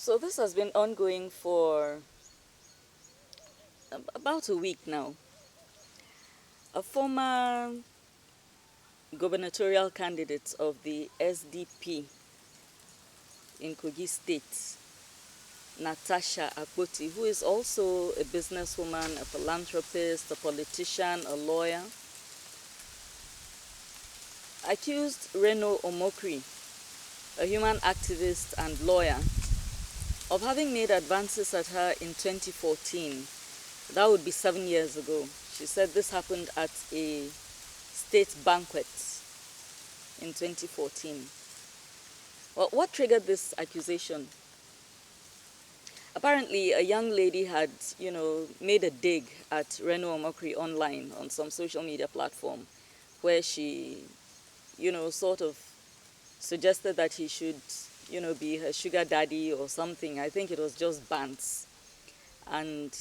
So this has been ongoing for about a week now. A former gubernatorial candidate of the SDP in Kogi State, Natasha Akpoti, who is also a businesswoman, a philanthropist, a politician, a lawyer, accused Reno Omokri, a human activist and lawyer, of having made advances at her in 2014. That would be 7 years ago. She said this happened at a state banquet in 2014. Well, what triggered this accusation? Apparently, a young lady had, made a dig at Reno Omokri online on some social media platform where she, sort of suggested that he should, be her sugar daddy or something. I think it was just bants. And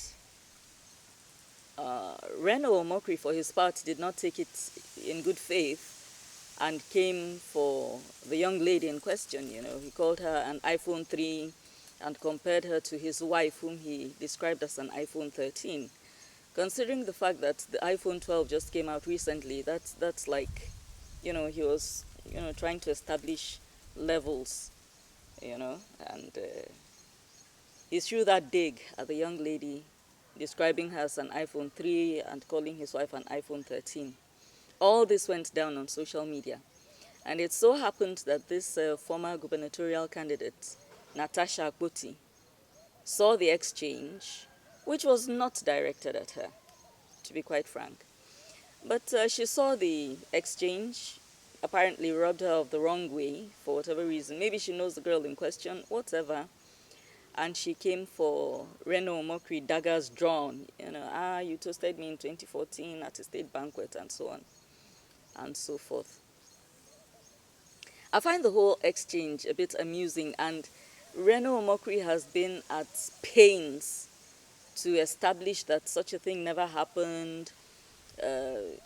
Reno Omokri, for his part, did not take it in good faith and came for the young lady in question. He called her an iPhone 3 and compared her to his wife, whom he described as an iPhone 13. Considering the fact that the iPhone 12 just came out recently, that's like, he was, trying to establish levels, and he threw that dig at the young lady, describing her as an iPhone 3 and calling his wife an iPhone 13. All this went down on social media. And it so happened that this former gubernatorial candidate, Natasha Akpoti, saw the exchange, which was not directed at her, to be quite frank. But she saw the exchange, apparently rubbed her of the wrong way for whatever reason. Maybe she knows the girl in question, whatever. And she came for Reno Omokri, daggers drawn. You toasted me in 2014 at a state banquet and so on and so forth. I find the whole exchange a bit amusing, and Reno Omokri has been at pains to establish that such a thing never happened.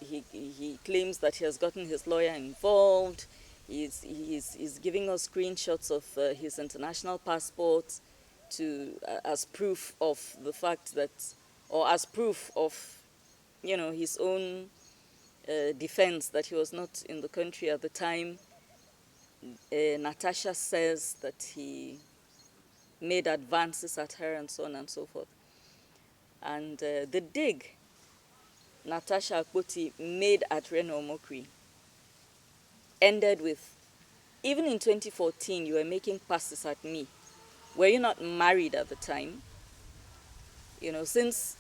He claims that he has gotten his lawyer involved. He's giving us screenshots of his international passport as proof of the fact that, or as proof of, his own defense that he was not in the country at the time. Natasha says that he made advances at her and so on and so forth. And the dig Natasha Akpoti made at Reno Omokri ended with, even in 2014, you were making passes at me. Were you not married at the time? Since,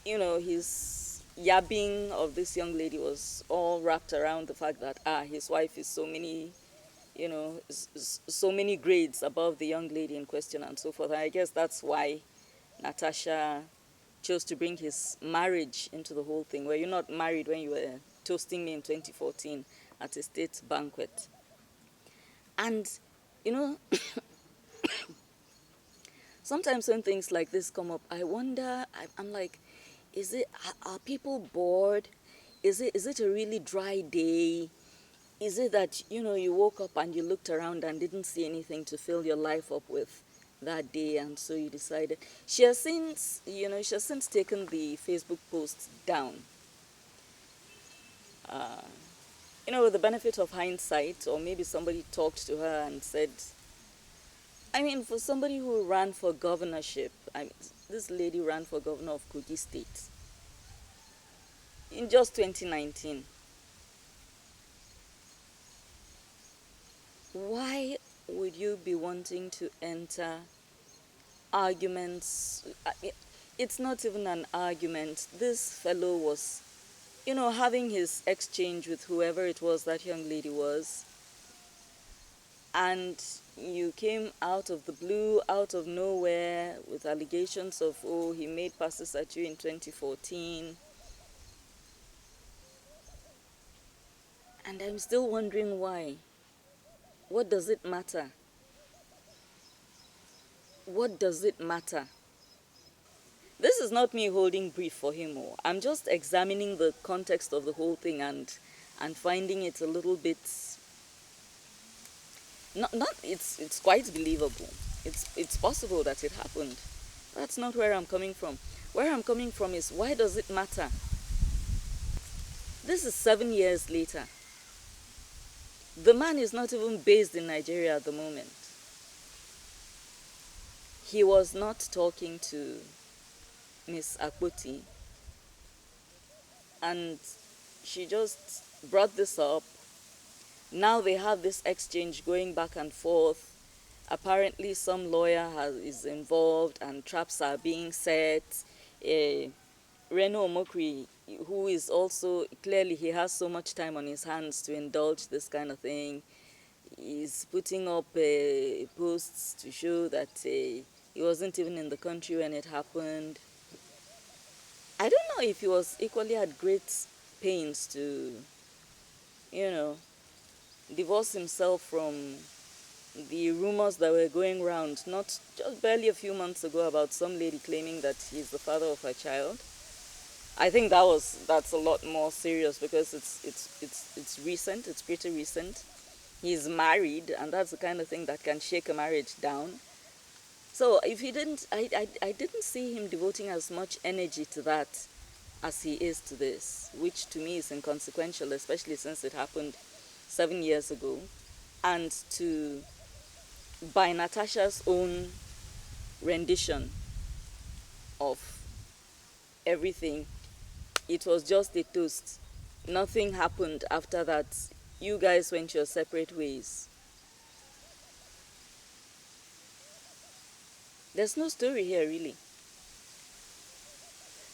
his yabbing of this young lady was all wrapped around the fact that, his wife is so many grades above the young lady in question and so forth. And I guess that's why Natasha chose to bring his marriage into the whole thing. Were you not married when you were toasting me in 2014 at a state banquet? And, sometimes when things like this come up, I wonder, I'm like, are people bored? Is it a really dry day? Is it that, you woke up and you looked around and didn't see anything to fill your life up with that day, and so you decided? She has since taken the Facebook post down. With the benefit of hindsight, or maybe somebody talked to her and said, for somebody who ran for governorship, this lady ran for governor of Kogi State in just 2019. Why would you be wanting to enter arguments? It's not even an argument. This fellow was, having his exchange with whoever it was that young lady was, and you came out of the blue, out of nowhere, with allegations of, he made passes at you in 2014. And I'm still wondering why. What does it matter? What does it matter? This is not me holding brief for him. I'm just examining the context of the whole thing and finding it a little bit, it's quite believable. it's possible that it happened. That's not where I'm coming from. Where I'm coming from is, why does it matter? This is 7 years later. The man is not even based in Nigeria at the moment. He was not talking to Miss Akpoti, and she just brought this up. Now they have this exchange going back and forth. Apparently some lawyer is involved and traps are being set. Reno Omokri, who is also, clearly he has so much time on his hands to indulge this kind of thing, is putting up posts to show that he wasn't even in the country when it happened. I don't know if he was equally at great pains to, you know, divorce himself from the rumors that were going around, not just barely a few months ago, about some lady claiming that he's the father of her child. I think that's a lot more serious, because it's recent. It's pretty recent. He's married, and that's the kind of thing that can shake a marriage down. So if he didn't, I didn't see him devoting as much energy to that as he is to this, which to me is inconsequential, especially since it happened 7 years ago. And to, by Natasha's own rendition of everything, it was just a toast. Nothing happened after that. You guys went your separate ways. There's no story here, really.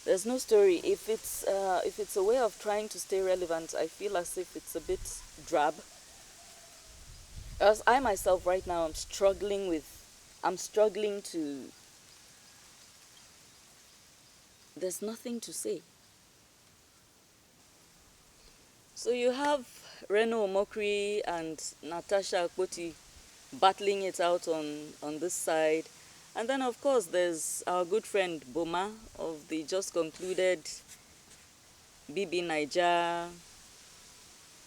There's no story. If it's a way of trying to stay relevant, I feel as if it's a bit drab. As I myself right now, I'm struggling to. There's nothing to say. So you have Reno Omokri and Natasha Akpoti battling it out on this side. And then, of course, there's our good friend Boma of the just concluded BB Naija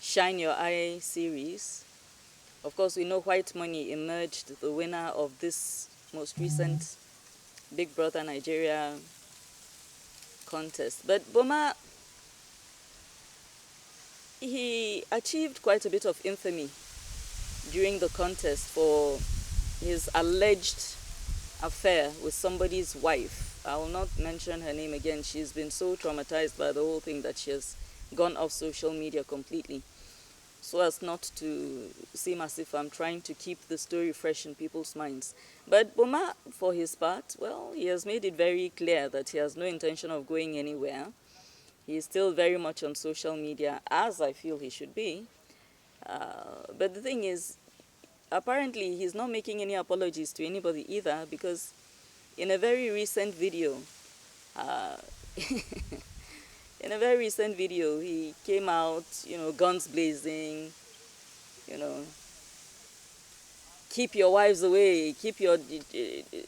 Shine Your Eye series. Of course, we know White Money emerged the winner of this most recent Big Brother Nigeria contest. But Boma, he achieved quite a bit of infamy during the contest for his alleged affair with somebody's wife. I will not mention her name again. She's been so traumatized by the whole thing that she has gone off social media completely, so as not to seem as if I'm trying to keep the story fresh in people's minds. But Boma, for his part, well, he has made it very clear that he has no intention of going anywhere. He is still very much on social media, as I feel he should be. But the thing is, apparently he's not making any apologies to anybody either, because in a very recent video, uh, he came out, guns blazing, you know, keep your wives away, keep your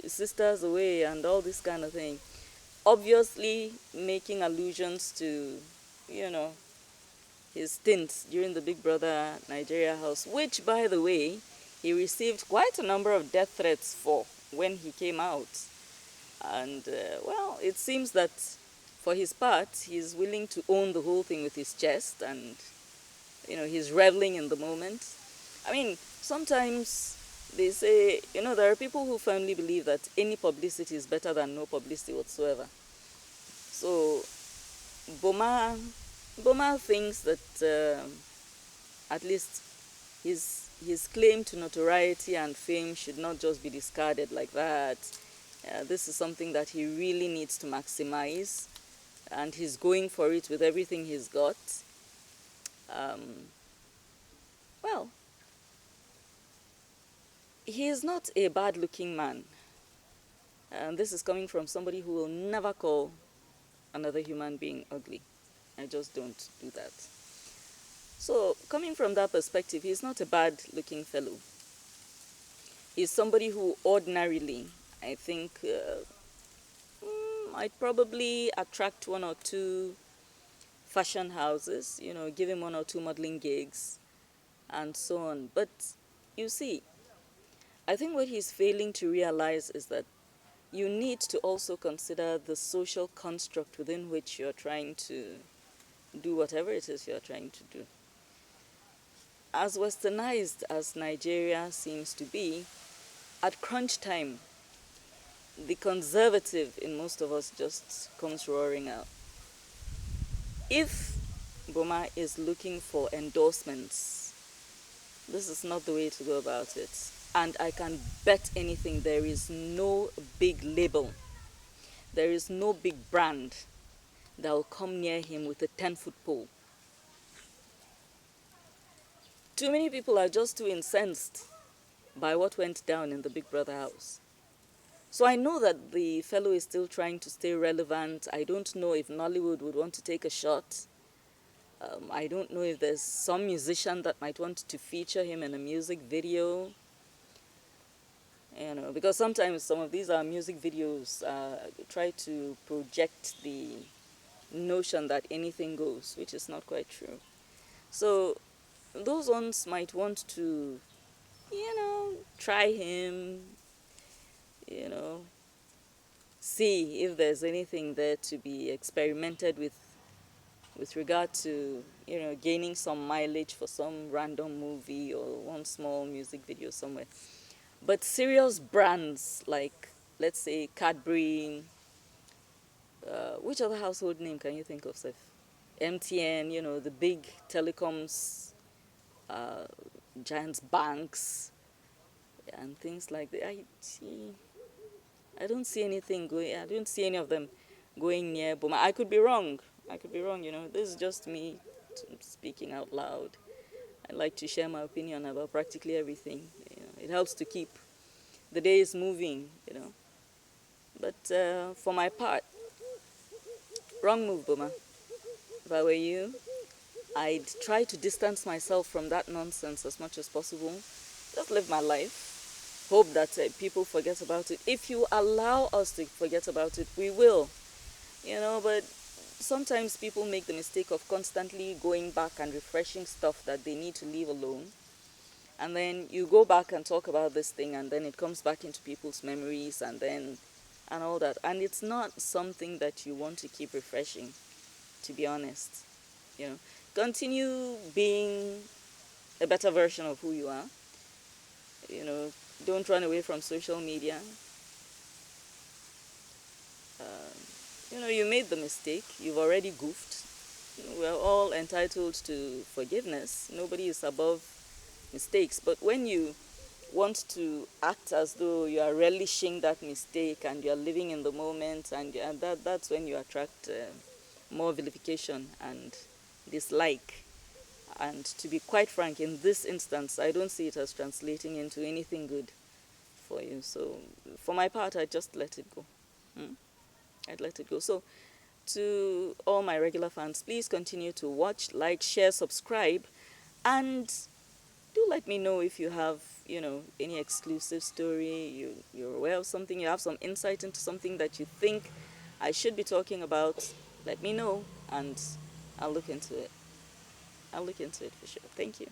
sisters away, and all this kind of thing. Obviously making allusions to, his stint during the Big Brother Nigeria house, which, by the way, he received quite a number of death threats for when he came out. And, well, it seems that for his part, he's willing to own the whole thing with his chest, and, he's reveling in the moment. I mean, sometimes they say, there are people who firmly believe that any publicity is better than no publicity whatsoever. So, Boma thinks that at least his claim to notoriety and fame should not just be discarded like that. This is something that he really needs to maximize, and he's going for it with everything he's got. Well, he is not a bad-looking man. And this is coming from somebody who will never call another human being ugly. I just don't do that. So, coming from that perspective, he's not a bad-looking fellow. He's somebody who ordinarily, I think, might probably attract one or two fashion houses, give him one or two modeling gigs, and so on. But you see, I think what he's failing to realize is that you need to also consider the social construct within which you're trying to do whatever it is you're trying to do. As westernized as Nigeria seems to be, at crunch time, the conservative in most of us just comes roaring out. If Boma is looking for endorsements, this is not the way to go about it. And I can bet anything, there is no big label, there is no big brand that will come near him with a 10-foot pole. Too many people are just too incensed by what went down in the Big Brother house. So I know that the fellow is still trying to stay relevant. I don't know if Nollywood would want to take a shot. I don't know if there's some musician that might want to feature him in a music video. You know, because sometimes some of these music videos try to project the notion that anything goes, which is not quite true. So those ones might want to, try him, see if there's anything there to be experimented with regard to, gaining some mileage for some random movie or one small music video somewhere. But serious brands like, let's say, Cadbury, which other household name can you think of, Seth? MTN, the big telecoms, giants banks, and things like that. I don't see anything going. I don't see any of them going near Boma. I could be wrong. This is just me speaking out loud. I like to share my opinion about practically everything. It helps to keep the days moving. But for my part, wrong move, Boma. If I were you, I'd try to distance myself from that nonsense as much as possible. Just live my life. Hope that people forget about it. If you allow us to forget about it, we will. But sometimes people make the mistake of constantly going back and refreshing stuff that they need to leave alone. And then you go back and talk about this thing, and then it comes back into people's memories and all that. And it's not something that you want to keep refreshing, to be honest. Continue being a better version of who you are. Don't run away from social media. You made the mistake. You've already goofed. We're all entitled to forgiveness. Nobody is above mistakes. But when you want to act as though you are relishing that mistake and you are living in the moment, and that's when you attract more vilification and dislike. And to be quite frank, in this instance, I don't see it as translating into anything good for you. So for my part, I just let it go. I'd let it go. So to all my regular fans, please continue to watch, like, share, subscribe, and do let me know if you have, any exclusive story, you're aware of something, you have some insight into something that you think I should be talking about. Let me know, and I'll look into it. I'll look into it for sure. Thank you.